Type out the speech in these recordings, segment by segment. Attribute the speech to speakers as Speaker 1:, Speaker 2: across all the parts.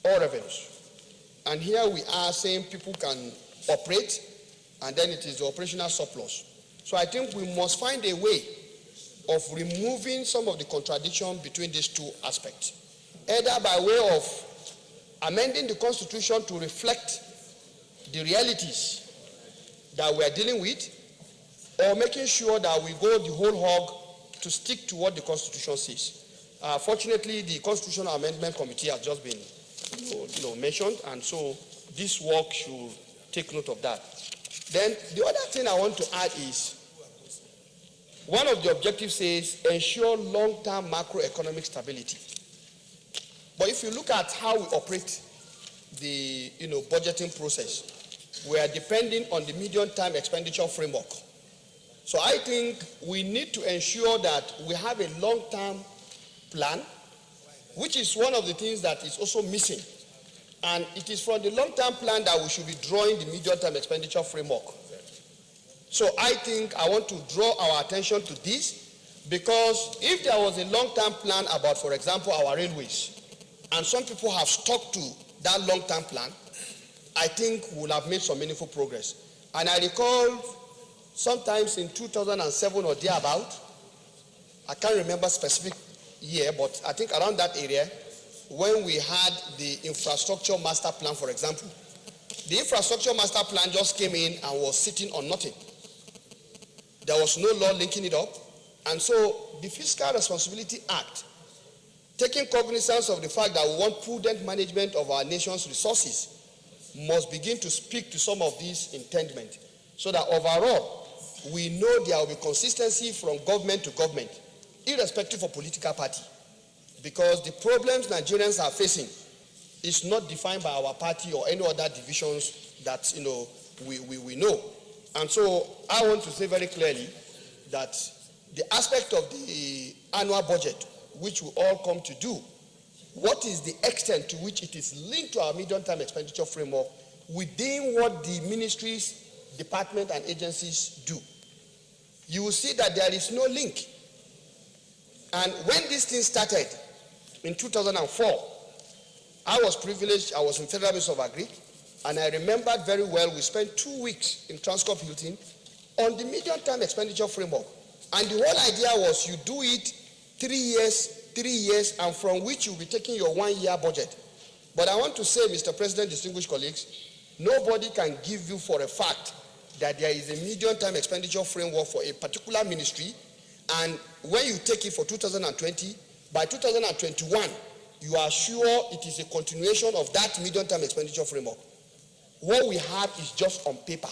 Speaker 1: all revenues. And here we are saying people can operate, and then it is the operational surplus. So I think we must find a way of removing some of the contradiction between these two aspects, either by way of amending the Constitution to reflect the realities that we are dealing with, or making sure that we go the whole hog to stick to what the Constitution says. Fortunately, the Constitutional Amendment Committee has just been mentioned, and so this work should take note of that. Then the other thing I want to add is, one of the objectives says ensure long-term macroeconomic stability. But if you look at how we operate the budgeting process, we are depending on the medium-term expenditure framework. So I think we need to ensure that we have a long-term plan, which is one of the things that is also missing. And it is from the long-term plan that we should be drawing the medium-term expenditure framework. So I think I want to draw our attention to this, because if there was a long-term plan about, for example, our railways, and some people have stuck to that long-term plan, I think we'll have made some meaningful progress. And I recall sometimes in 2007 or thereabout, I can't remember specific year, but I think around that area, when we had the infrastructure master plan, for example, the infrastructure master plan just came in and was sitting on nothing. There was no law linking it up. And so the Fiscal Responsibility Act, taking cognizance of the fact that we want prudent management of our nation's resources, must begin to speak to some of these intendment, so that overall we know there will be consistency from government to government, irrespective of political party. Because the problems Nigerians are facing is not defined by our party or any other divisions that we know. And so I want to say very clearly that the aspect of the annual budget, which we all come to do, what is the extent to which it is linked to our medium-term expenditure framework within what the ministries, departments, and agencies do? You will see that there is no link. And when this thing started in 2004, I was privileged. I was in Federal Ministry of Agri, and I remembered very well we spent 2 weeks in Transcorp Hilton on the medium-term expenditure framework. And the whole idea was you do it 3 years, and from which you'll be taking your 1-year budget. But I want to say, Mr. President, distinguished colleagues, nobody can give you for a fact that there is a medium-term expenditure framework for a particular ministry, and when you take it for 2020, by 2021, you are sure it is a continuation of that medium-term expenditure framework. What we have is just on paper.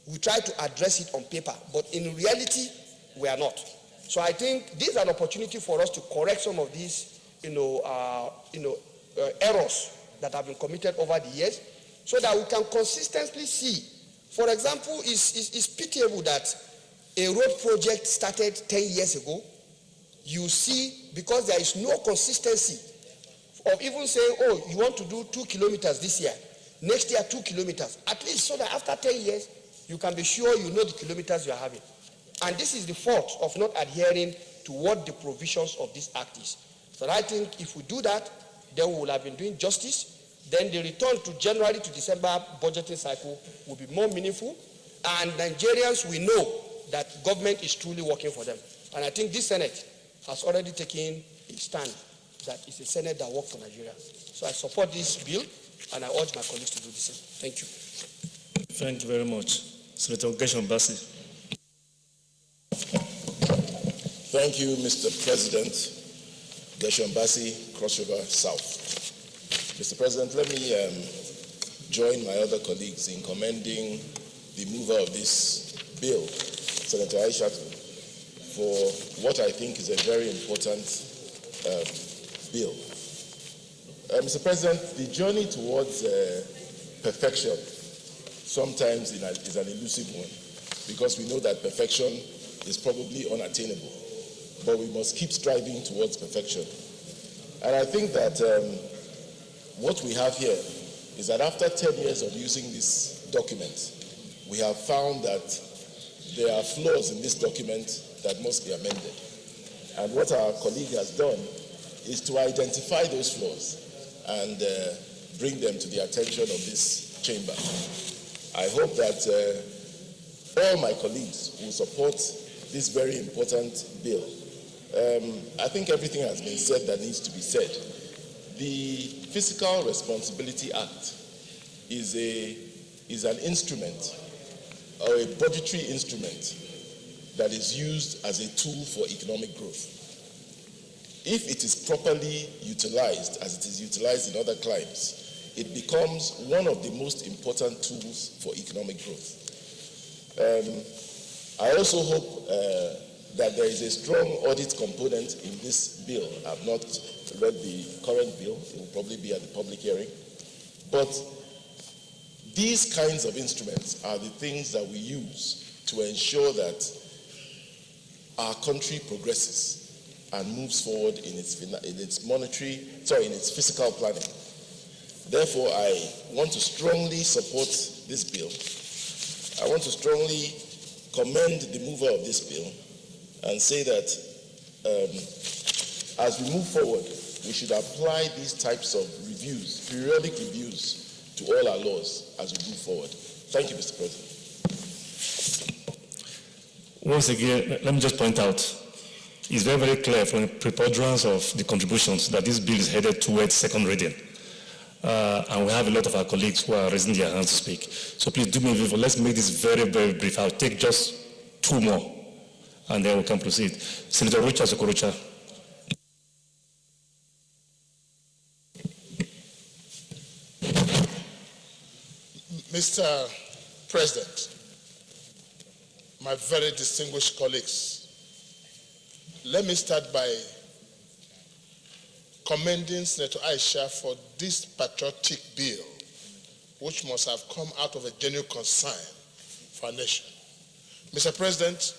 Speaker 1: We try to address it on paper, but in reality, we are not. So I think this is an opportunity for us to correct some of these, errors that have been committed over the years, so that we can consistently see. For example, it's pitiable that a road project started 10 years ago. You see, because there is no consistency of even saying, oh, you want to do 2 kilometers this year, next year 2 kilometers, at least so that after 10 years, you can be sure you know the kilometers you are having. And this is the fault of not adhering to what the provisions of this act is. So I think if we do that, then we will have been doing justice. Then the return to January to December budgeting cycle will be more meaningful. And Nigerians will know that government is truly working for them. And I think this Senate has already taken a stand that it's a Senate that works for Nigeria. So I support this bill, and I urge my colleagues to do the same. Thank you.
Speaker 2: Thank you very much. Senator Geshan-Bassey.
Speaker 3: Thank you, Mr. President. Geshan-Bassey, Cross River South. Mr. President, let me join my other colleagues in commending the mover of this bill, Senator Aishatu, for what I think is a very important bill. Mr. President, the journey towards perfection sometimes is an elusive one, because we know that perfection is probably unattainable, but we must keep striving towards perfection. And I think that what we have here is that after 10 years of using this document, we have found that there are flaws in this document that must be amended. And what our colleague has done is to identify those flaws and bring them to the attention of this chamber. I hope that all my colleagues will support this very important bill. I think everything has been said that needs to be said. The Fiscal Responsibility Act is an instrument, or a budgetary instrument, that is used as a tool for economic growth. If it is properly utilized, as it is utilized in other climes, it becomes one of the most important tools for economic growth. I also hope that there is a strong audit component in this bill. I've not read the current bill. It will probably be at the public hearing. But these kinds of instruments are the things that we use to ensure that our country progresses and moves forward in its fiscal planning. Therefore, I want to strongly support this bill. I want to strongly commend the mover of this bill and say that as we move forward, we should apply these types of reviews, periodic reviews, to all our laws as we move forward. Thank you, Mr. President.
Speaker 2: Once again, let me just point out, it's very, very clear from the preponderance of the contributions that this bill is headed towards second reading. And we have a lot of our colleagues who are raising their hands to speak. So please do me a favor, let's make this very, very brief. I'll take just 2 more, and then we can proceed. Senator Rocha Sokorocha.
Speaker 4: Mr. President, my very distinguished colleagues, let me start by commending Senator Aisha for this patriotic bill, which must have come out of a genuine concern for our nation. Mr. President,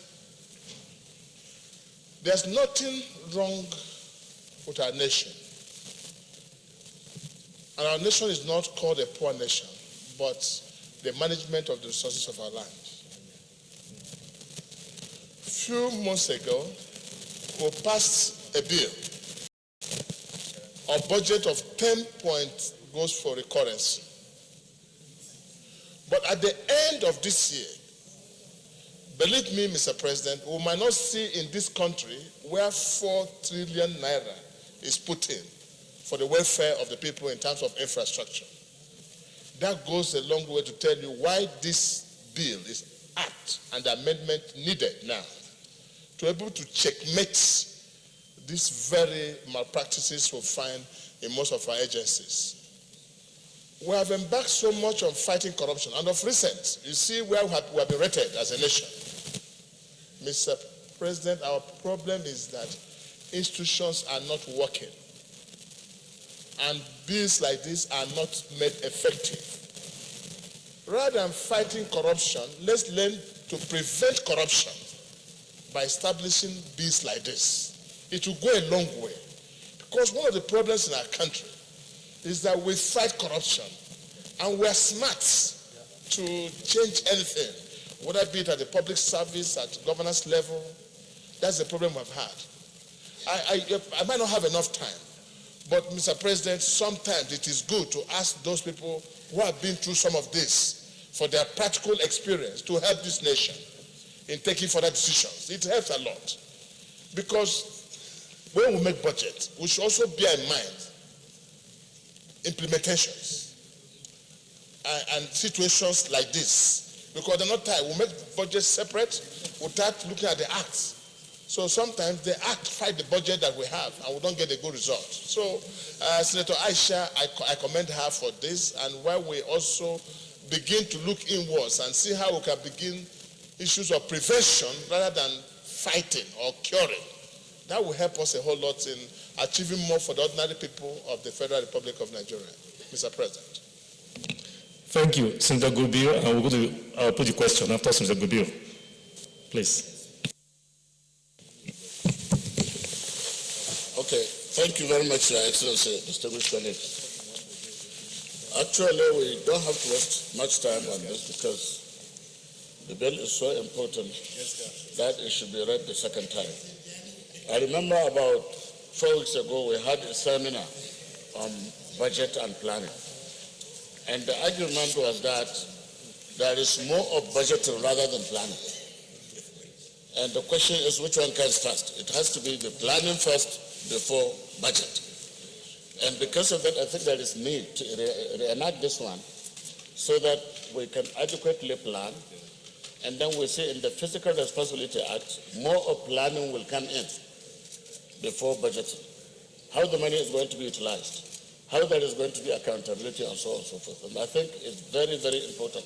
Speaker 4: there's nothing wrong with our nation. And our nation is not called a poor nation, but the management of the resources of our land. A few months ago, we passed a bill. Our budget of 10 points goes for recurrency. But at the end of this year, believe me, Mr. President, we might not see in this country where 4 trillion naira is put in for the welfare of the people in terms of infrastructure. That goes a long way to tell you why this bill is apt and the amendment needed now to be able to checkmate these very malpractices we find in most of our agencies. We have embarked so much on fighting corruption, and of recent, you see where we have been rated as a nation. Mr. President, our problem is that institutions are not working, and bills like this are not made effective. Rather than fighting corruption, let's learn to prevent corruption by establishing bills like this. It will go a long way. Because one of the problems in our country is that we fight corruption and we are smart to change anything, whether it be at the public service, at governance level. That's the problem we've had. I might not have enough time, but Mr. President, sometimes it is good to ask those people who have been through some of this for their practical experience to help this nation in taking further decisions. It helps a lot. Because when we make budget, we should also bear in mind implementations and situations like this. Because they're not tied. We make budget separate without looking at the acts. So sometimes the act fight the budget that we have and we don't get a good result. So Senator Aisha, I commend her for this, and while we also begin to look inwards and see how we can begin issues of prevention rather than fighting or curing. That will help us a whole lot in achieving more for the ordinary people of the Federal Republic of Nigeria. Mr. President.
Speaker 2: Thank you, Senator Gubio. And I'll put the question after Senator Gubio. Please.
Speaker 5: Okay. Thank you very much, Your Excellency, distinguished colleagues. Actually, we don't have to waste much time on this because the bill is so important that it should be read the second time. I remember about 4 weeks ago we had a seminar on budget and planning. And the argument was that there is more of budgeting rather than planning. And the question is, which one comes first? It has to be the planning first before budget. And because of that, I think there is need to reenact this one so that we can adequately plan. And then we see in the Fiscal Responsibility Act, more of planning will come in before budgeting. How the money is going to be utilized, how there is going to be accountability, and so on and so forth. And I think it's very, very important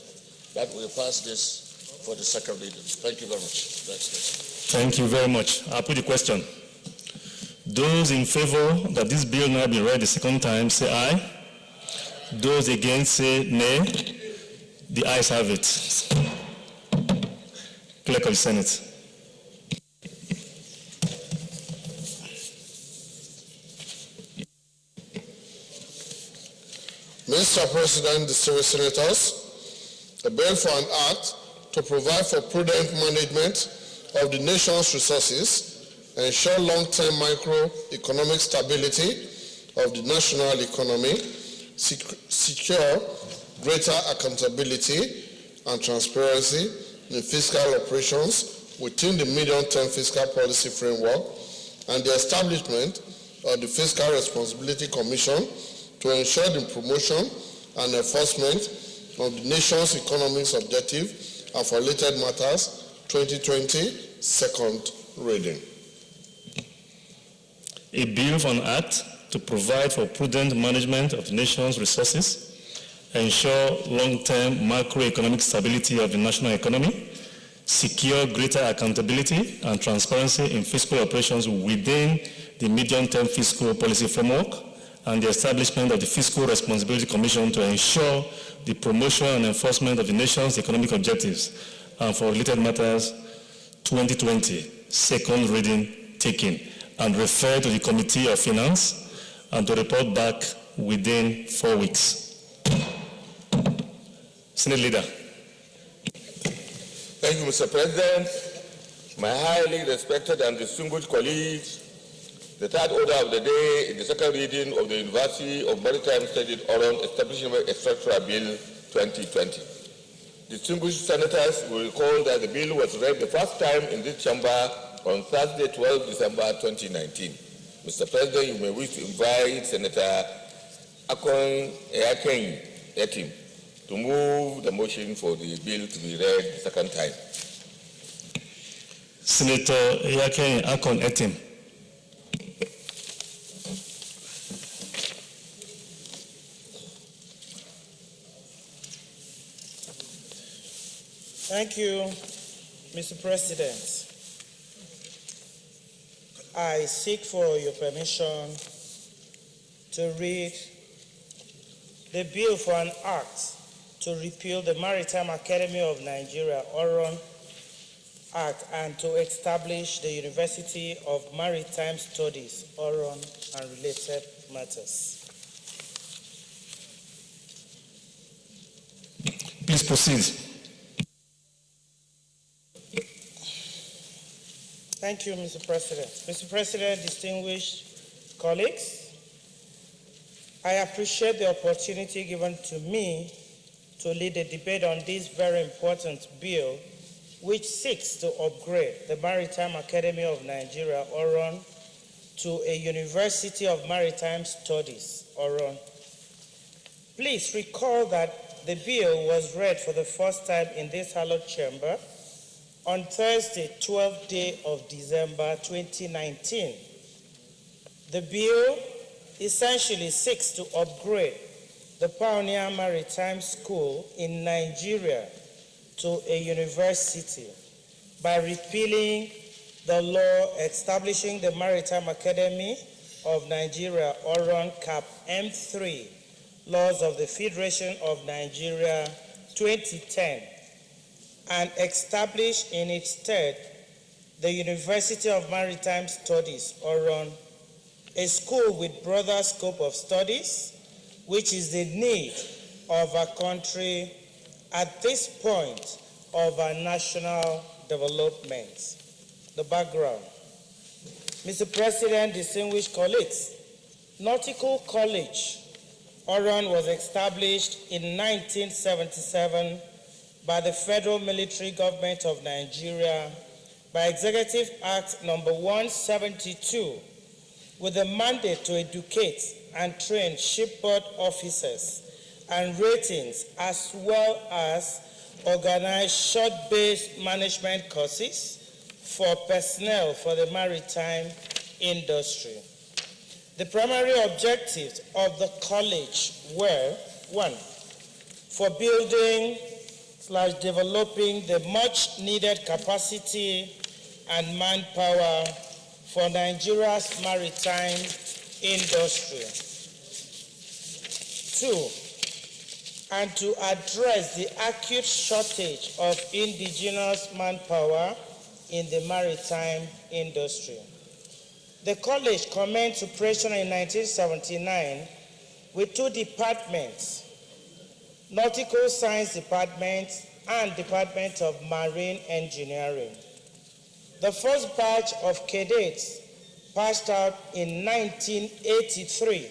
Speaker 5: that we pass this for the second reading. Thank you very much.
Speaker 2: Thank you very much. I'll put the question. Those in favor that this bill now be read the second time, say aye. Those against, say nay. The ayes have it. Clerk of the Senate.
Speaker 4: Mr. President, distinguished senators, a bill for an act to provide for prudent management of the nation's resources, ensure long-term microeconomic stability of the national economy, secure greater accountability and transparency in fiscal operations within the medium-term fiscal policy framework, and the establishment of the Fiscal Responsibility Commission to ensure the promotion and enforcement of the nation's economic objective and for related matters, 2020, second reading.
Speaker 2: A bill for an act to provide for prudent management of the nation's resources, ensure long-term macroeconomic stability of the national economy, secure greater accountability and transparency in fiscal operations within the medium-term fiscal policy framework, and the establishment of the Fiscal Responsibility Commission to ensure the promotion and enforcement of the nation's economic objectives, and for related matters, 2020, second reading taken, and refer to the Committee of Finance and to report back within 4 weeks. Senate Leader.
Speaker 6: Thank you, Mr. President. My highly respected and distinguished colleagues, the third order of the day is the second reading of the University of Maritime Studies Oron Establishment Structural Bill 2020. Distinguished senators will recall that the bill was read the first time in this chamber on Thursday, 12 December 2019. Mr. President, you may wish to invite Senator Akon Etim to move the motion for the bill to be read the second time.
Speaker 2: Senator Akon Etim.
Speaker 7: Thank you, Mr. President. I seek for your permission to read the bill for an act to repeal the Maritime Academy of Nigeria, Oron Act, and to establish the University of Maritime Studies, Oron, and related matters.
Speaker 2: Please proceed.
Speaker 7: Thank you, Mr. President. Mr. President, distinguished colleagues, I appreciate the opportunity given to me to lead a debate on this very important bill, which seeks to upgrade the Maritime Academy of Nigeria, Oron, to a University of Maritime Studies, Oron. Please recall that the bill was read for the first time in this hallowed chamber on Thursday, 12th day of December 2019. The bill essentially seeks to upgrade the Pioneer Maritime School in Nigeria to a university by repealing the law establishing the Maritime Academy of Nigeria, Oron Cap M3, Laws of the Federation of Nigeria 2010, and establish in its stead the University of Maritime Studies, Oron, a school with broader scope of studies, which is the need of our country at this point of our national development. The background. Mr. President, distinguished colleagues, Nautical College, Oron, was established in 1977 by the Federal Military Government of Nigeria by Executive Act number 172 with the mandate to educate and train shipboard officers and ratings, as well as organize short-based management courses for personnel for the maritime industry. The primary objectives of the college were: 1, for building/developing the much-needed capacity and manpower for Nigeria's maritime industry. 2, and to address the acute shortage of indigenous manpower in the maritime industry. The college commenced operation in 1979 with 2 departments: Nautical Science Department and Department of Marine Engineering. The first batch of cadets passed out in 1983.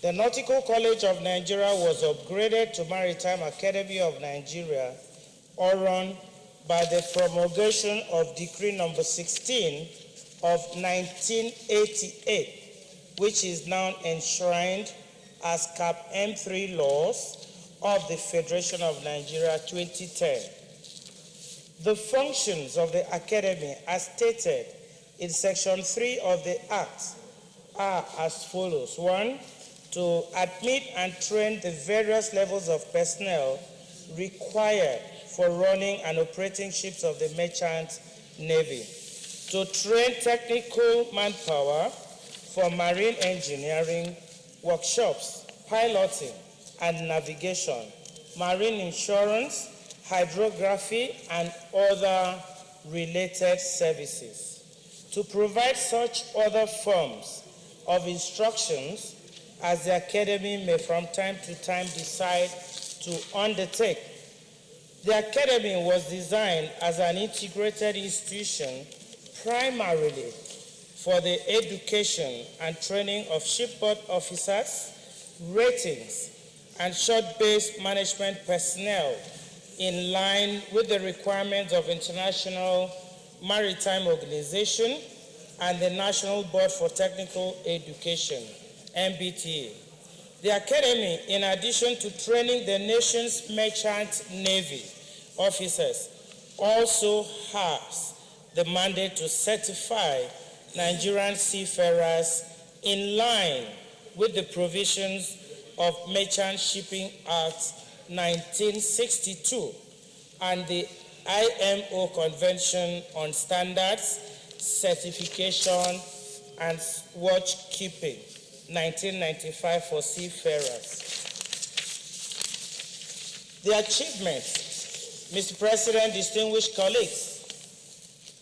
Speaker 7: The Nautical College of Nigeria was upgraded to Maritime Academy of Nigeria, Oron, by the promulgation of Decree number 16 of 1988, which is now enshrined as Cap M3 laws of the Federation of Nigeria 2010. The functions of the Academy, as stated in Section 3 of the Act, are as follows: 1, to admit and train the various levels of personnel required for running and operating ships of the Merchant Navy; to train technical manpower for marine engineering, workshops, piloting and navigation, marine insurance, hydrography, and other related services; to provide such other forms of instructions as the Academy may from time to time decide to undertake. The Academy was designed as an integrated institution primarily for the education and training of shipboard officers, ratings, and short-based management personnel in line with the requirements of International Maritime Organization and the National Board for Technical Education, MBTA. The Academy, in addition to training the nation's merchant navy officers, also has the mandate to certify Nigerian seafarers in line with the provisions of Merchant Shipping Act 1962 and the IMO Convention on Standards, Certification, and Watchkeeping, 1995 for seafarers. The achievements, Mr. President, distinguished colleagues,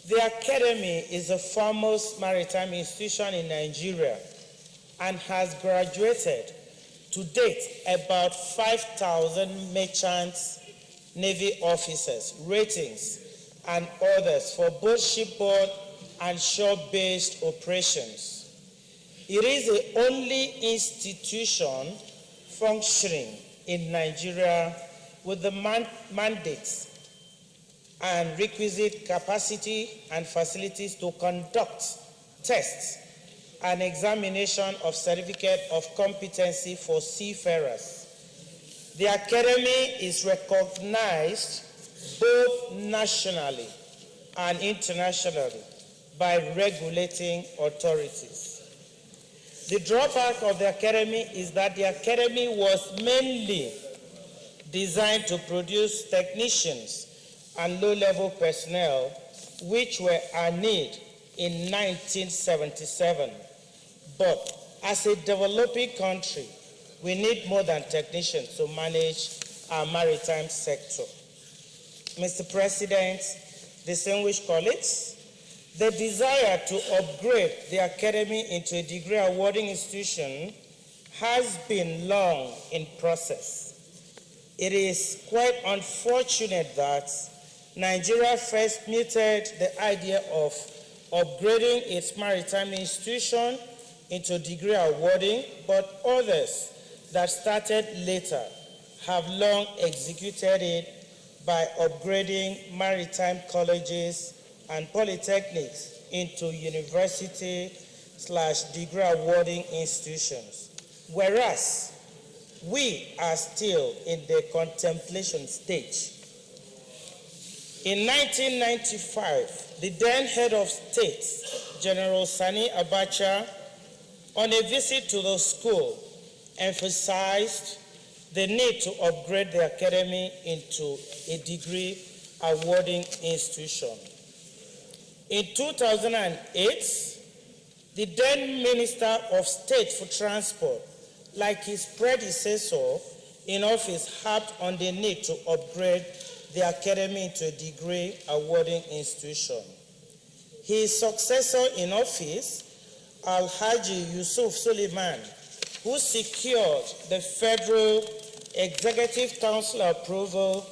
Speaker 7: the Academy is the foremost maritime institution in Nigeria and has graduated to date about 5,000 merchant navy officers, ratings, and others for both shipboard and shore-based operations. It is the only institution functioning in Nigeria with the mandates and requisite capacity and facilities to conduct tests and examination of certificate of competency for seafarers. The Academy is recognized both nationally and internationally by regulating authorities. The drawback of the Academy is that the Academy was mainly designed to produce technicians and low-level personnel, which were our need in 1977. But as a developing country, we need more than technicians to manage our maritime sector. Mr. President, distinguished colleagues, the desire to upgrade the Academy into a degree awarding institution has been long in process. It is quite unfortunate that Nigeria first mooted the idea of upgrading its maritime institution into degree awarding, but others that started later have long executed it by upgrading maritime colleges and polytechnics into university/degree awarding institutions, whereas we are still in the contemplation stage. In 1995, the then head of state, General Sani Abacha, on a visit to the school, emphasized the need to upgrade the academy into a degree awarding institution. In 2008, the then Minister of State for Transport, like his predecessor in office, harped on the need to upgrade the academy into a degree awarding institution. His successor in office, Alhaji Yusuf Suleiman, who secured the Federal Executive Council approval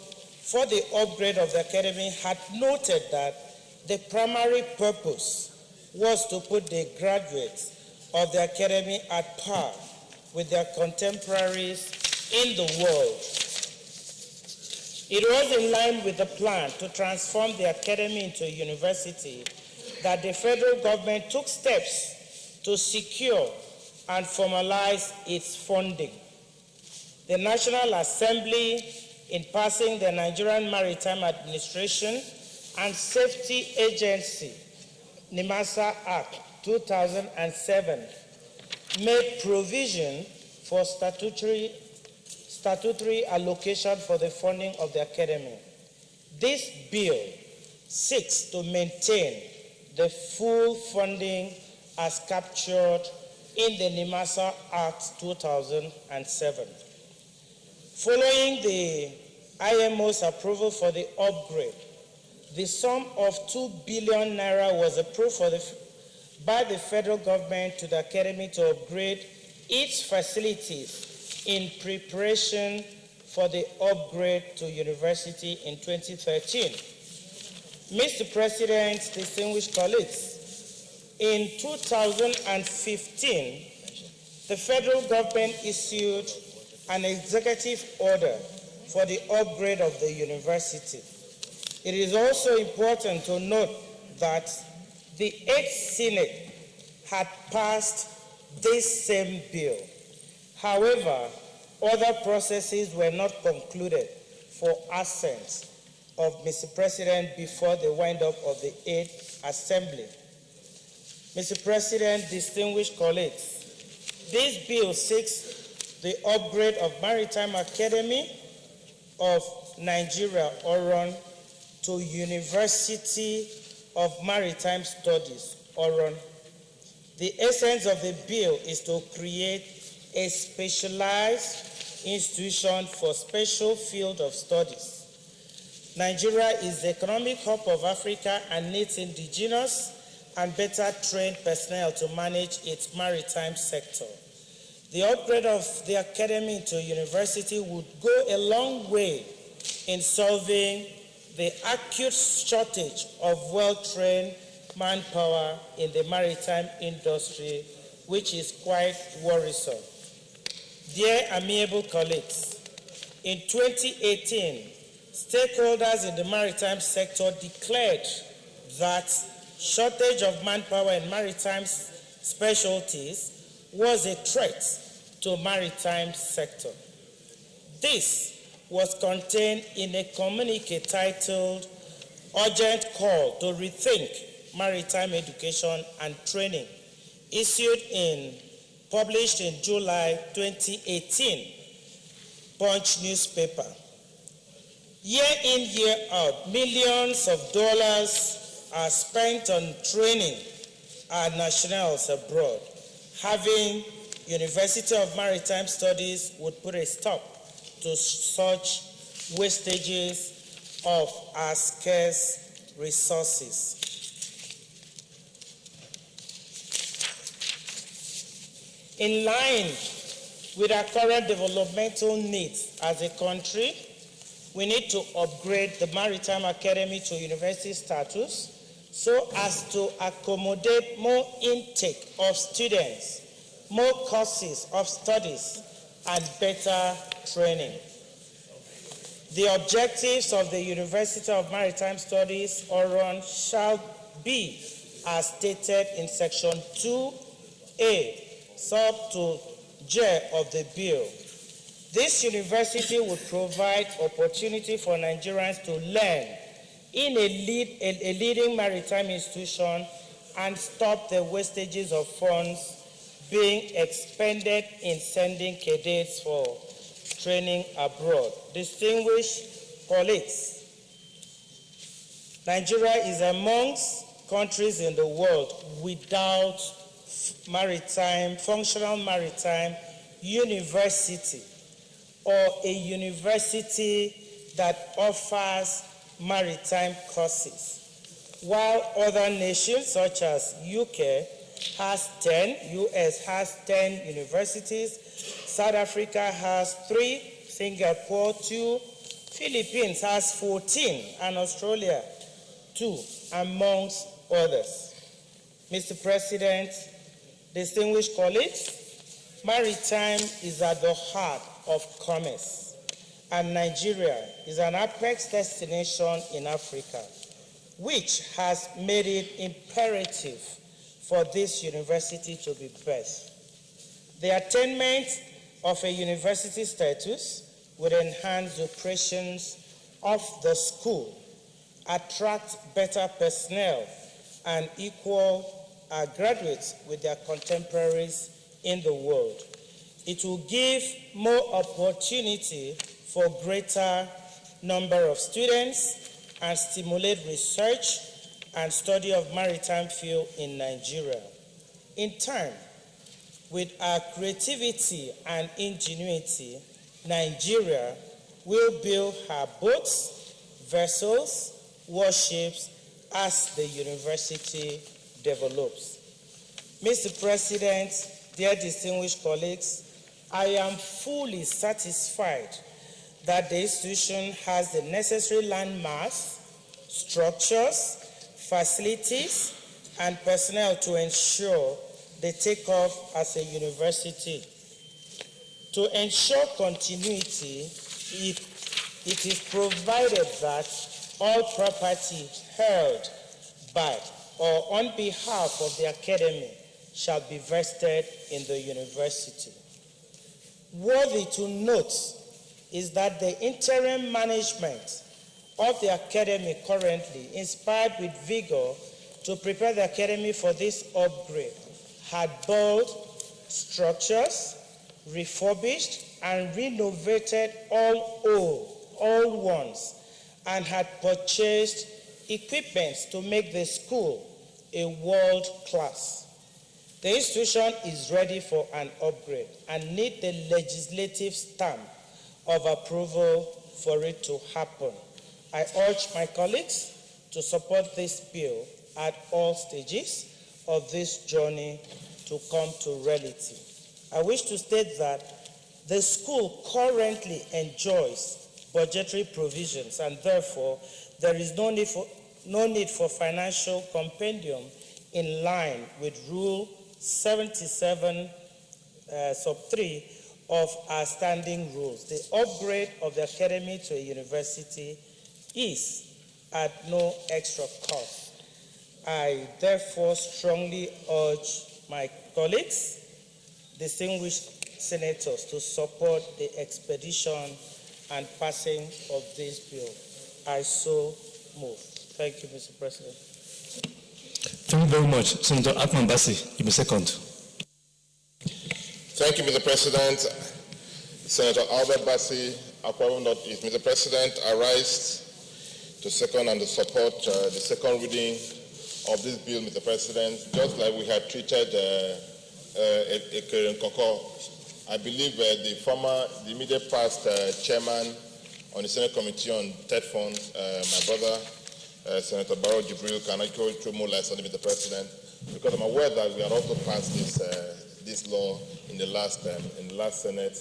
Speaker 7: for the upgrade of the academy, had noted that the primary purpose was to put the graduates of the academy at par with their contemporaries in the world. It was in line with the plan to transform the academy into a university that the federal government took steps to secure and formalize its funding. The National Assembly, in passing the Nigerian Maritime Administration and Safety Agency, NIMASA Act 2007, made provision for statutory allocation for the funding of the academy. This bill seeks to maintain the full funding as captured in the NIMASA Act 2007. Following the IMO's approval for the upgrade, the sum of 2 billion naira was approved by the federal government to the academy to upgrade its facilities in preparation for the upgrade to university in 2013. Mr. President, distinguished colleagues, in 2015, the federal government issued an executive order for the upgrade of the university. It is also important to note that the 8th Senate had passed this same bill. However, other processes were not concluded for assent of Mr. President before the wind-up of the 8th Assembly. Mr. President, distinguished colleagues, this bill seeks the upgrade of Maritime Academy of Nigeria, Oron, to University of Maritime Studies, Oron. The essence of the bill is to create a specialized institution for special field of studies. Nigeria is the economic hub of Africa and needs indigenous and better trained personnel to manage its maritime sector. The upgrade of the academy into a university would go a long way in solving the acute shortage of well-trained manpower in the maritime industry, which is quite worrisome. Dear amiable colleagues, in 2018, stakeholders in the maritime sector declared that shortage of manpower in maritime specialties was a threat to maritime sector. This was contained in a communique titled Urgent Call to Rethink Maritime Education and Training, published in July 2018, Punch newspaper. Year in, year out, millions of dollars are spent on training our nationals abroad. Having University of Maritime Studies would put a stop to such wastages of our scarce resources. In line with our current developmental needs as a country, we need to upgrade the Maritime Academy to university status so as to accommodate more intake of students, more courses of studies, and better training. The objectives of the University of Maritime Studies, Oron, shall be as stated in Section 2A, sub to J of the bill. This university would provide opportunity for Nigerians to learn in a leading maritime institution and stop the wastages of funds being expended in sending cadets for training abroad. Distinguished colleagues, Nigeria is amongst countries in the world without functional maritime university, or a university that offers maritime courses. While other nations such as UK has 10, US has 10 universities, South Africa has 3, Singapore 2, Philippines has 14, and Australia 2, amongst others. Mr. President, distinguished colleagues, maritime is at the heart of commerce, and Nigeria is an apex destination in Africa, which has made it imperative for this university to be birthed. The attainment of a university status would enhance the operations of the school, attract better personnel, and equal graduates with their contemporaries in the world. It will give more opportunity for greater number of students and stimulate research and study of maritime field in Nigeria. In turn, with our creativity and ingenuity, Nigeria will build her boats, vessels, warships as the university develops. Mr. President, dear distinguished colleagues, I am fully satisfied that the institution has the necessary land mass, structures, facilities, and personnel to ensure the takeoff as a university. To ensure continuity, it is provided that all property held by or on behalf of the academy shall be vested in the university. Worthy to note is that the interim management of the academy currently, inspired with vigor to prepare the academy for this upgrade, had built structures, refurbished and renovated all old ones, and had purchased equipment to make the school a world class. The institution is ready for an upgrade and needs the legislative stamp of approval for it to happen. I urge my colleagues to support this bill at all stages of this journey to come to reality. I wish to state that the school currently enjoys budgetary provisions, and therefore there is no need for financial compendium in line with Rule 77 sub 3 of our standing rules. The upgrade of the academy to a university is at no extra cost. I therefore strongly urge my colleagues, distinguished senators, to support the expedition and passing of this bill. I so move. Thank you, Mr. President.
Speaker 2: Thank you very much. Senator Atman Bassi, you may second.
Speaker 3: Thank you, Mr. President. Senator Albert Bassi, Akwa Northeast. Mr. President, I rise to second and to support the second reading of this bill, Mr. President. Just like we had treated Ekeren Koko, I believe the immediate past chairman on the Senate Committee on Debt Funds, my brother, Senator Barrow Jibril, can actually throw more light on it, Mr. President, because I'm aware that we had also passed this law in the last Senate,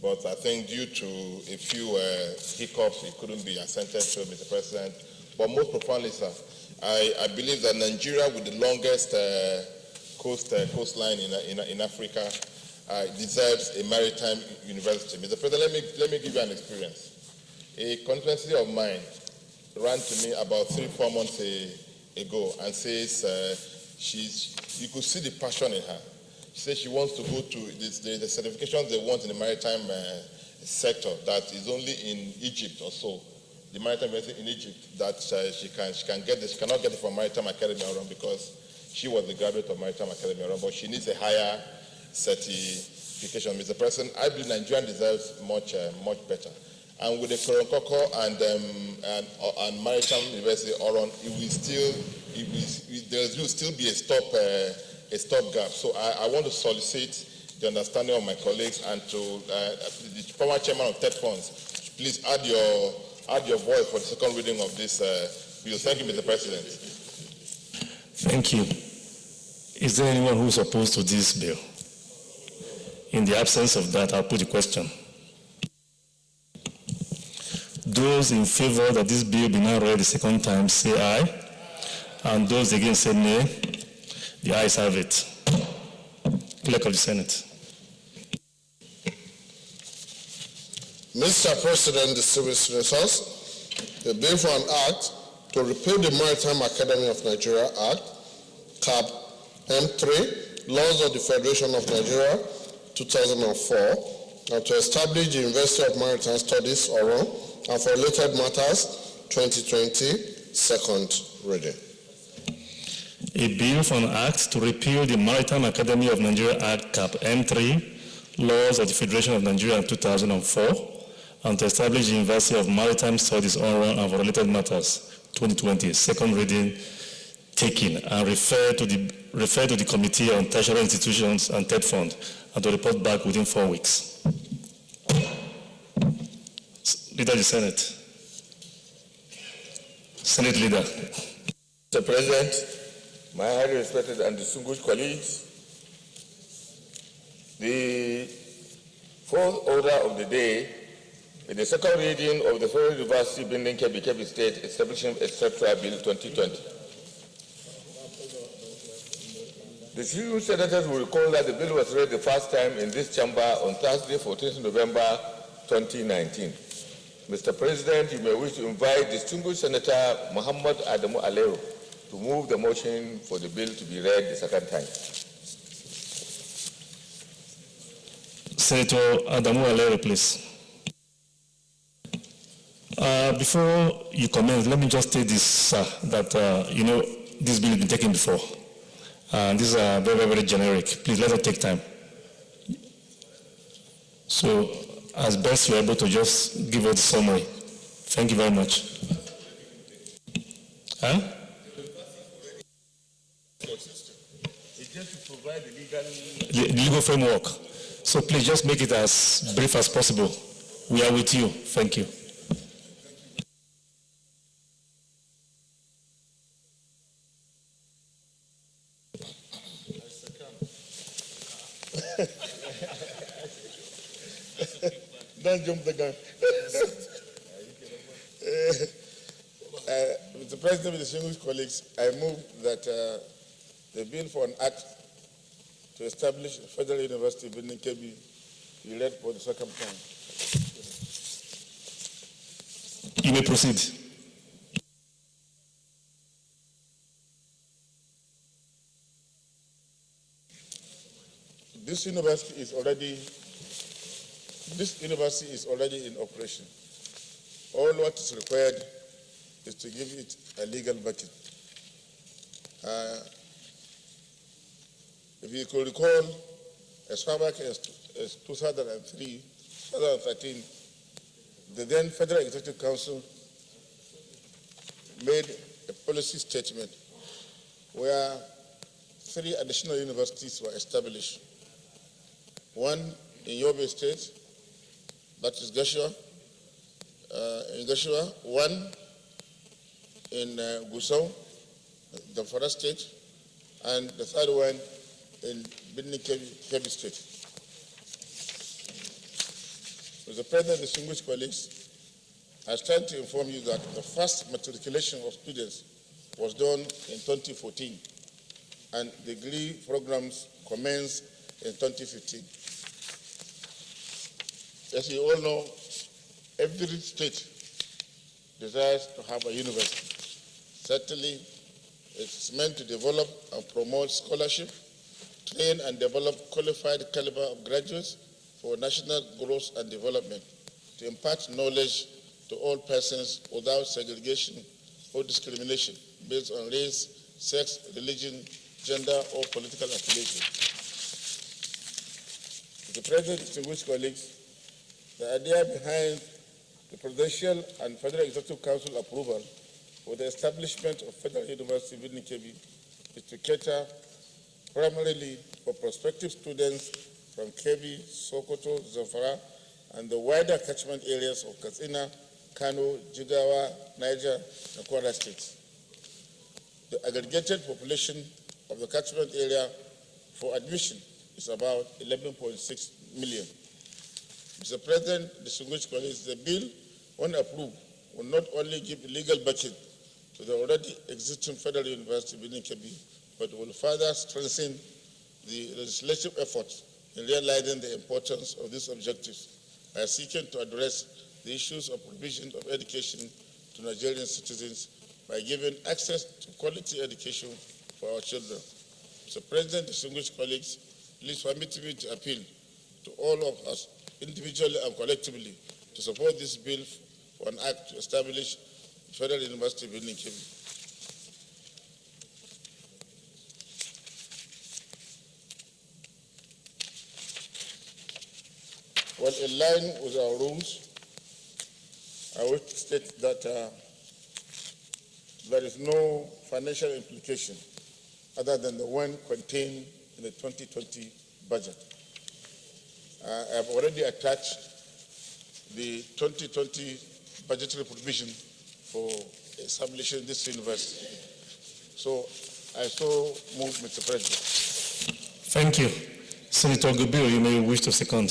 Speaker 3: but I think due to a few hiccups, it couldn't be assented to, Mr. President. But most profoundly, sir,
Speaker 4: I believe that Nigeria, with the longest coastline in Africa, deserves a maritime university. Mr. President, let me give you an experience. A constituency of mine ran to me about 3-4 months ago and says you could see the passion in her. She says she wants to go to the certifications they want in the maritime sector that is only in Egypt or so. The Maritime University in Egypt, that she can get this. She cannot get it from Maritime Academy because she was the graduate of Maritime Academy, but she needs a higher certification. Mr. President, I believe Nigeria deserves much better. And with the Koronkoko and Maritime University Oron, there will still be a stopgap. So I want to solicit the understanding of my colleagues and to the former chairman of TED Funds, please add your voice for the second reading of this bill. Thank you, Mr. President.
Speaker 2: Thank you. Is there anyone who is opposed to this bill? In the absence of that, I'll put the question. Those in favor that this bill be now read the second time, say aye. And those against say nay. The ayes have it. Clerk of the Senate.
Speaker 8: Mr. President, distinguished senators, the bill for an act to repeal the Maritime Academy of Nigeria Act, Cap M3, Laws of the Federation of Nigeria, 2004, and to establish the University of Maritime Studies, Oron, and for related matters, 2020, second reading.
Speaker 2: A bill for an act to repeal the Maritime Academy of Nigeria Act, Cap M3, Laws of the Federation of Nigeria, 2004, and to establish the University of Maritime Studies, Oron, and for related matters, 2020, second reading taken, and refer to the Committee on Tertiary Institutions and TED Fund, and to report back within 4 weeks. Leader of the Senate. Senate Leader.
Speaker 6: Mr. President, my highly respected and distinguished colleagues, the fourth order of the day is the second reading of the Federal University Building Kebbi State Establishment Etc. Bill 2020. The distinguished senators will recall that the bill was read the first time in this chamber on Thursday, 14th November 2019. Mr. President, you may wish to invite distinguished Senator Muhammad Adamu Alero to move the motion for the bill to be read the second time.
Speaker 2: Senator Adamu Alero, please. Before you comment, let me just say this, that, this bill has been taken before. These are very, very generic. Please let us take time. So, as best you're able to just give us the summary. Thank you very much. Huh?
Speaker 6: It's just to provide the
Speaker 2: legal framework. So please just make it as brief as possible. We are with you. Thank you.
Speaker 4: Don't jump the gun. Mr. President, with distinguished colleagues, I move that the bill for an act to establish a federal university building Kebbi be read for the second time.
Speaker 2: You may proceed.
Speaker 4: This university is already in operation. All what is required is to give it a legal backing. If you could recall, as far back as 2013, the then Federal Executive Council made a policy statement where 3 additional universities were established. One in Yobe State, that is Gashua, one in Gusau, the Forest State, and the third one in Kebbi State. Mr. President, distinguished colleagues, I stand to inform you that the first matriculation of students
Speaker 5: was done in 2014, and degree programs commenced in 2015. As you all know, every state desires to have a university. Certainly, it's meant to develop and promote scholarship, train and develop qualified caliber of graduates for national growth and development, to impart knowledge to all persons without segregation or discrimination based on race, sex, religion, gender, or political affiliation. The President, distinguished colleagues, the idea behind the Presidential and Federal Executive Council approval for the establishment of Federal University Building Kebbi is to cater primarily for prospective students from Kebbi, Sokoto, Zamfara, and the wider catchment areas of Katsina, Kano, Jigawa, Niger, and Kwara states. The aggregated population of the catchment area for admission is about 11.6 million. Mr. President, distinguished colleagues, the bill, when approved, will not only give legal backing to the already existing Federal University Building Kebbi, but will further strengthen the legislative efforts in realizing the importance of these objectives by seeking to address the issues of provision of education to Nigerian citizens by giving access to quality education for our children. Mr. President, distinguished colleagues, please permit me to appeal to all of us, individually and collectively, to support this bill for an act to establish Federal University Building Kebbi. Well, in line with our rules, I wish to state that there is no financial implication other than the one contained in the 2020 budget. I have already attached the 2020 budgetary provision for establishing this university. So I so move, Mr. President.
Speaker 2: Thank you. Senator Gubil, you may wish to second.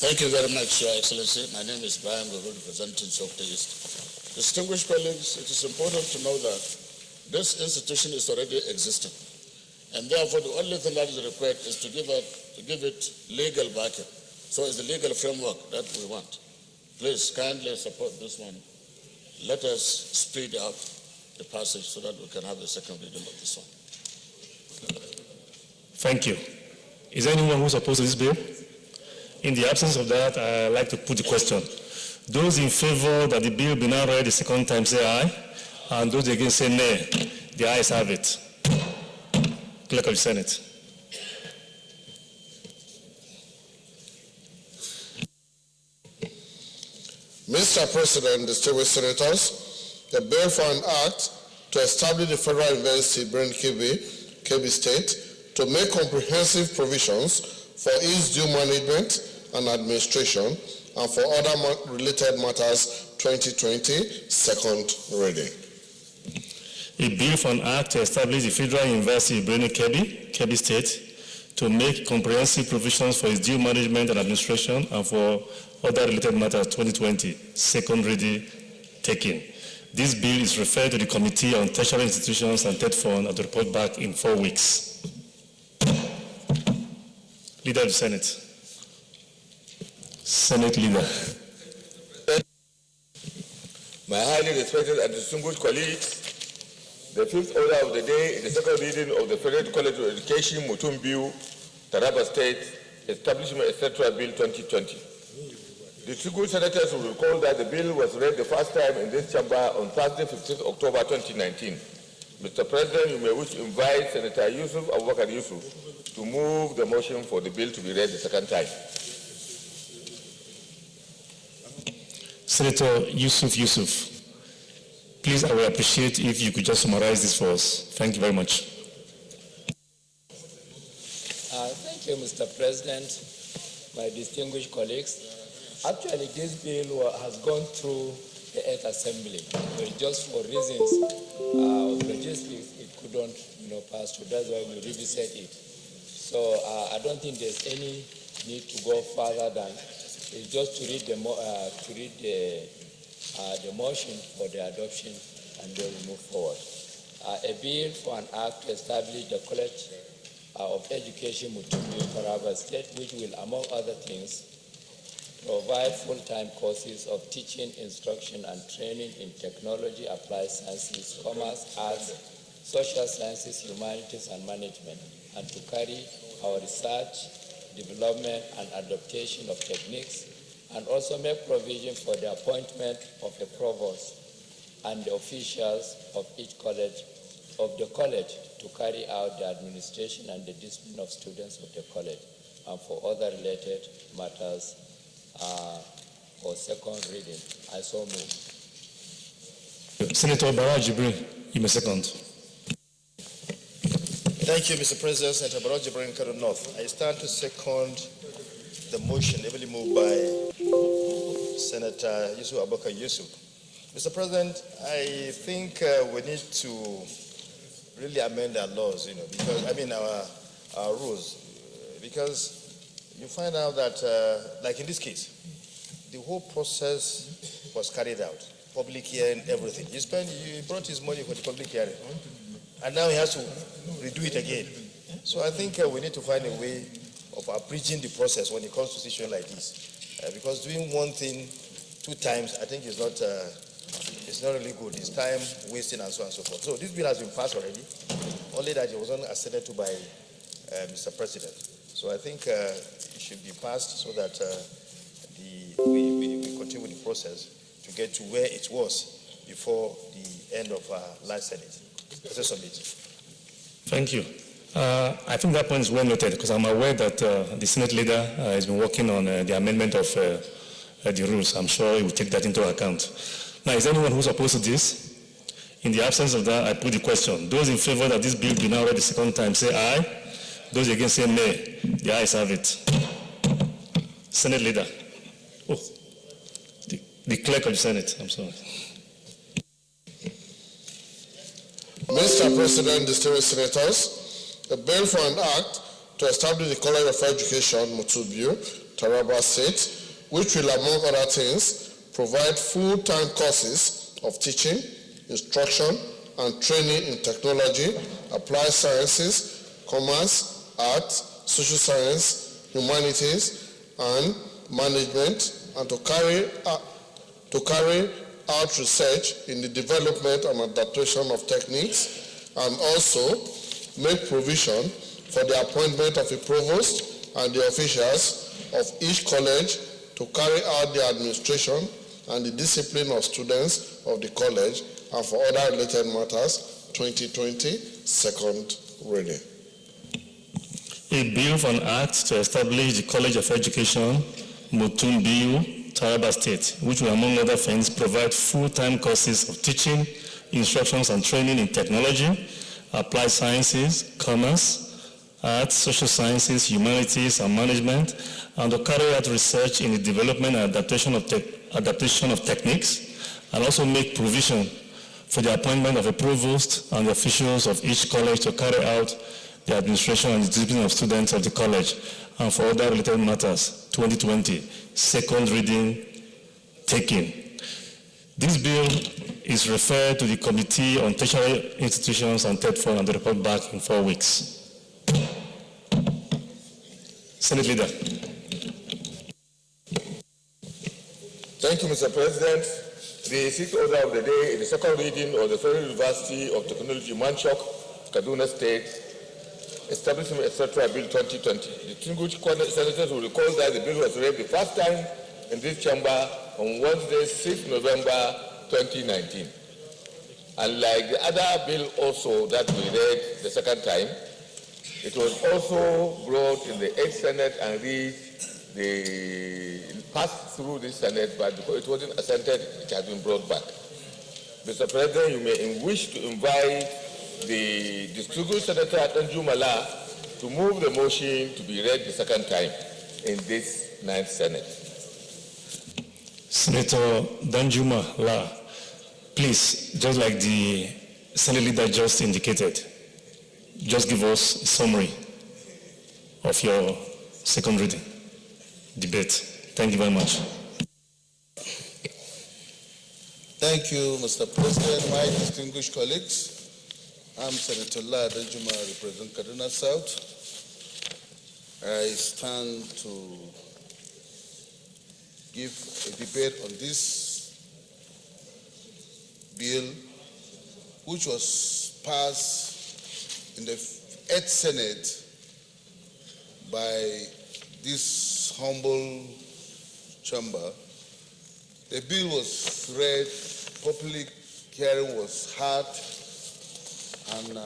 Speaker 5: Thank you very much, Your Excellency. My name is Brian Gogo, representing Sokoto East. Distinguished colleagues, it is important to know that this institution is already existing, and therefore the only thing that is required is to give it legal backing. So it's the legal framework that we want. Please kindly support this one. Let us speed up the passage so that we can have a second reading of this one.
Speaker 2: Thank you. Is there anyone who opposes this bill? In the absence of that, I'd like to put the question. Those in favor that the bill be now read the second time say aye, and those against say nay. The ayes have it. Clerk of the Senate.
Speaker 8: Mr. President, distinguished senators, the bill for an act to establish the Federal University Building Kebbi State, to make comprehensive provisions for its due management and administration, and for other related matters, 2020, second reading.
Speaker 2: A bill for an act to establish the Federal University Building Kebbi State, to make comprehensive provisions for its due management and administration, and for other related matters, 2020, second reading taken. This bill is referred to the Committee on Tertiary Institutions and TED Fund and to report back in 4 weeks. Leader of the Senate. Senate Leader.
Speaker 6: My highly respected and distinguished colleagues, the fifth order of the day is the second reading of the Federal College of Education, Mutumbiu, Taraba State, Establishment, etc. Bill 2020. The distinguished senators will recall that the bill was read the first time in this chamber on Thursday, 15th October 2019. Mr. President, you may wish to invite Senator Yusuf Abubakar Yusuf to move the motion for the bill to be read the second time.
Speaker 2: Senator Yusuf, please, I will appreciate if you could just summarize this for us. Thank you very much.
Speaker 9: Thank you, Mr. President, my distinguished colleagues. Actually, this bill has gone through the Eighth Assembly, but just for reasons of logistics, it couldn't, pass through. That's why we revisit it. So I don't think there's any need to go further than just to read the motion for the adoption and then we move forward. A bill for an act to establish the College of Education Mutumbi Taraba State, which will, among other things, provide full-time courses of teaching, instruction, and training in technology, applied sciences, commerce, arts, social sciences, humanities, and management, and to carry our research, development, and adaptation of techniques, and also make provision for the appointment of a provost and the officials of each college, of the college, to carry out the administration and the discipline of students of the college, and for other related matters for second reading. I so move.
Speaker 2: Senator Barra Jibril, you may second.
Speaker 10: Thank you, Mr. President. Senator Barra Jibril, Kano North. I stand to second the motion heavily moved by Senator Yusuf Abubakar Yusuf. Mr. President, I think we need to really amend our laws, because, our rules, because you find out that, like in this case, the whole process was carried out, public hearing, everything. He brought his money for the public hearing, and now he has to redo it again. So I think we need to find a way of abridging the process when it comes to situations like this, because doing one thing 2 times, I think, is not really good. It's time wasting and so on and so forth. So this bill has been passed already, only that it was not acceded to by Mr. President. So I think it should be passed so that we continue with the process to get to where it was before the end of last Senate.
Speaker 2: Thank you. I think that point is well noted, because I'm aware that the Senate leader has been working on the amendment of the rules. I'm sure he will take that into account. Now, is there anyone who's opposed to this? In the absence of that, I put the question. Those in favor that this bill be now read the second time, say aye. Those against, say nay. The ayes have it. Senate leader. Oh, the clerk of the Senate. I'm sorry.
Speaker 8: Mr. President, distinguished senators, a bill for an act to establish the College of Education, Mutumbi, Taraba State, which will, among other things, provide full-time courses of teaching, instruction, and training in technology, applied sciences, commerce, arts, social science, humanities, and management, and to carry out research in the development and adaptation of techniques, and also make provision for the appointment of a provost and the officials of each college to carry out the administration and the discipline of students of the college, and for other related matters, 2020, second reading.
Speaker 2: A bill for an act to establish the College of Education, Mutumbi, Taraba State, which will, among other things, provide full-time courses of teaching, instructions, and training in technology, applied sciences, commerce, arts, social sciences, humanities, and management, and to carry out research in the development and adaptation of techniques, and also make provision for the appointment of a provost and the officials of each college to carry out the administration and the discipline of students of the college, and for other related matters, 2020, second reading taken. This bill is referred to the Committee on Tertiary Institutions and TEDFON and the report back in 4 weeks. Senate Leader.
Speaker 6: Thank you, Mr. President. The sixth order of the day is the second reading of the Federal University of Technology, Manchok, Kaduna State, Establishment, etc., Bill 2020. The distinguished senators will recall that the bill was read the first time in this chamber on Wednesday, 6 November 2019. Unlike the other bill also that we read the second time, it was also brought in the 8th Senate and passed through the Senate, but because it wasn't assented, it has been brought back. Mr. President, you may wish to invite the distinguished Senator Danjuma La to move the motion to be read the second time in this 9th Senate.
Speaker 2: Senator Danjuma La, please, just like the Senate leader just indicated, just give us a summary of your second reading debate. Thank you very much.
Speaker 8: Thank you, Mr. President, my distinguished colleagues. I'm Senator Adjournment, representing Kaduna South. I stand to give a debate on this bill, which was passed in the 8th Senate by this humble chamber. The bill was read, public hearing was held, and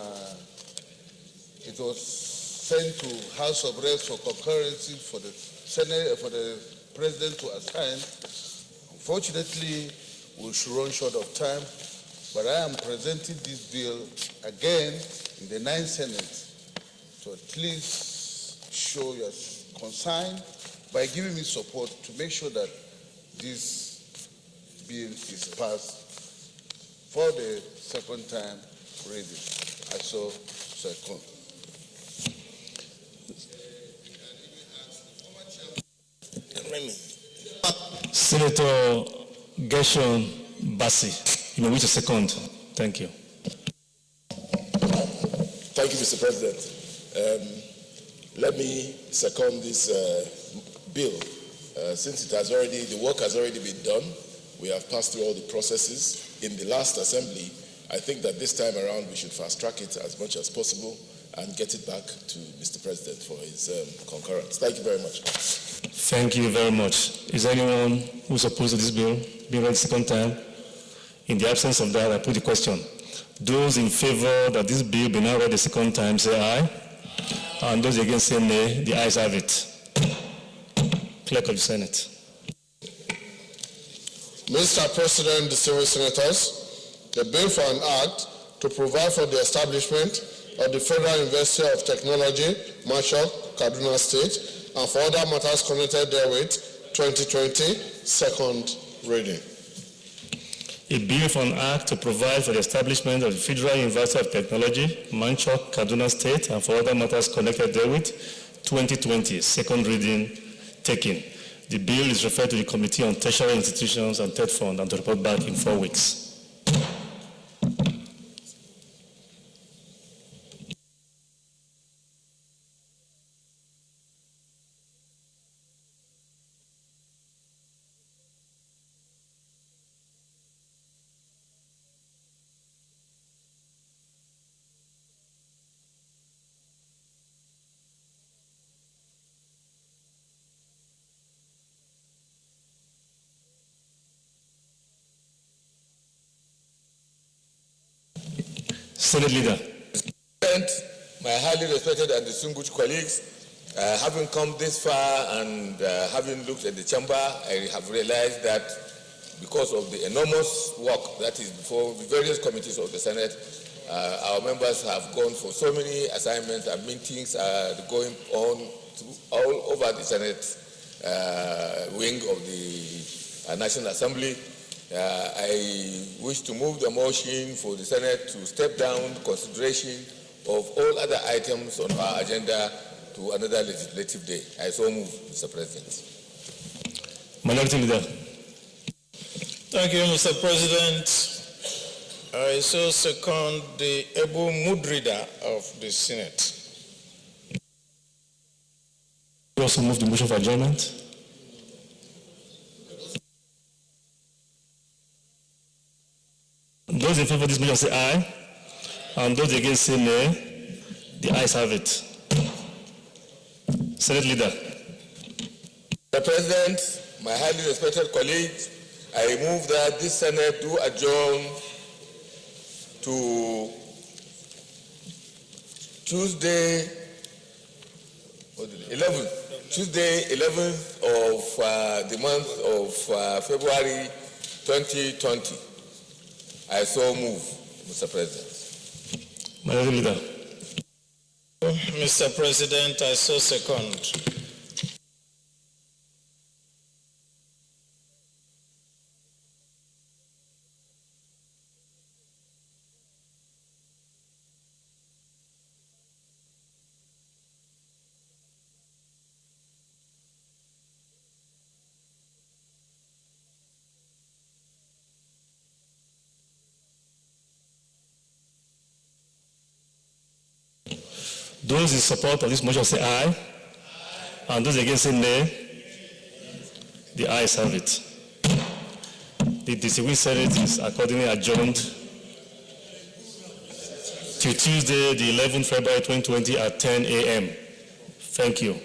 Speaker 8: it was sent to House of Reps for concurrency for the Senate, for the President to assign. Unfortunately, we should run short of time, but I am presenting this bill again in the 9th Senate. So please show your concern by giving me support to make sure that this bill is passed for the second time reading. I so second.
Speaker 2: Senator Gershon Bassi, you may wish a second. Thank you.
Speaker 3: Thank you, Mr. President. Let me second this bill. Since the work has already been done, we have passed through all the processes in the last assembly. I think that this time around we should fast track it as much as possible and get it back to Mr. President for his concurrence. Thank you very much.
Speaker 2: Thank you very much. Is there anyone who's opposed to this bill being read the second time? In the absence of that, I put the question. Those in favor that this bill be now read the second time, say aye. And those against say nay. The ayes have it. Clerk of the Senate.
Speaker 8: Mr. President, distinguished senators, the bill for an act to provide for the establishment of the Federal University of Technology, Mashok, Kaduna State, and for other matters connected therewith, 2020, second reading.
Speaker 2: A bill for an act to provide for the establishment of the Federal University of Technology, Manchok, Kaduna State, and for other matters connected therewith, 2020, second reading taken. The bill is referred to the Committee on Tertiary Institutions and Third Fund and to report back in 4 weeks. Senate Leader.
Speaker 6: My highly respected and distinguished colleagues, having come this far and having looked at the chamber, I have realized that because of the enormous work that is before the various committees of the Senate, our members have gone for so many assignments and meetings going on all over the Senate wing of the National Assembly. I wish to move the motion for the Senate to step down consideration of all other items on our agenda to another legislative day. I so move, Mr. President.
Speaker 2: Minority Leader.
Speaker 11: Thank you, Mr. President. I so second the able mood reader of the Senate.
Speaker 2: You also move the motion for adjournment. Those in favor of this motion say aye, and those against say nay. The ayes have it. Senate Leader.
Speaker 6: Mr. President, my highly respected colleagues, I move that this Senate do adjourn to Tuesday 11th of the month of February 2020. I so move, Mr. President.
Speaker 2: Minority Leader.
Speaker 11: Mr. President, I so second.
Speaker 2: Those in support of this motion say aye. And those against say nay. The ayes have it. The distinguished Senate is accordingly adjourned to Tuesday, the 11th February 2020 at 10 a.m. Thank you.